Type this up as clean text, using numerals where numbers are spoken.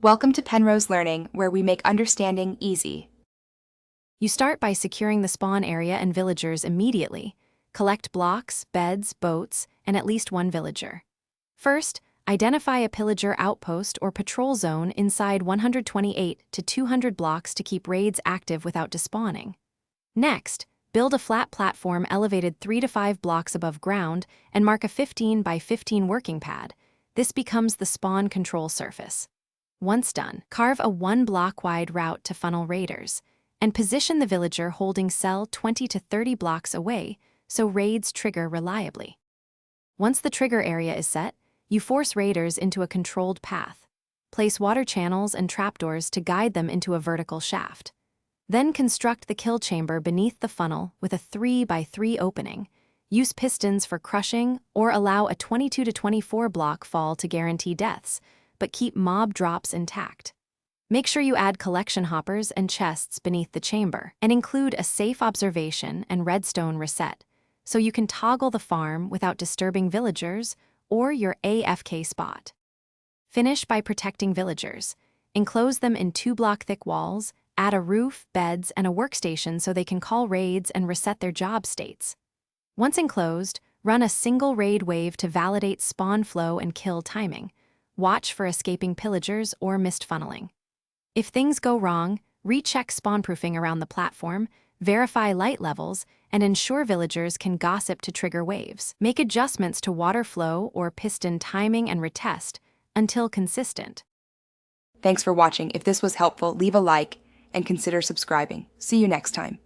Welcome to Penrose Learning, where we make understanding easy. You start by securing the spawn area and villagers immediately. Collect blocks, beds, boats, and at least one villager. First, identify a pillager outpost or patrol zone inside 128 to 200 blocks to keep raids active without despawning. Next, build a flat platform elevated 3 to 5 blocks above ground and mark a 15 by 15 working pad. This becomes the spawn control surface. Once done, carve a 1-block-wide route to funnel raiders, and position the villager holding cell 20 to 30 blocks away so raids trigger reliably. Once the trigger area is set, you force raiders into a controlled path. Place water channels and trapdoors to guide them into a vertical shaft. Then construct the kill chamber beneath the funnel with a 3 by 3 opening. Use pistons for crushing or allow a 22 to 24 block fall to guarantee deaths, but keep mob drops intact. Make sure you add collection hoppers and chests beneath the chamber, and include a safe observation and redstone reset, so you can toggle the farm without disturbing villagers or your AFK spot. Finish by protecting villagers. Enclose them in 2-block-thick walls, add a roof, beds, and a workstation so they can call raids and reset their job states. Once enclosed, run a single raid wave to validate spawn flow and kill timing. Watch for escaping pillagers or missed funneling. If things go wrong, recheck spawn-proofing around the platform, verify light levels, and ensure villagers can gossip to trigger waves. Make adjustments to water flow or piston timing and retest until consistent. Thanks for watching. If this was helpful, leave a like and consider subscribing. See you next time.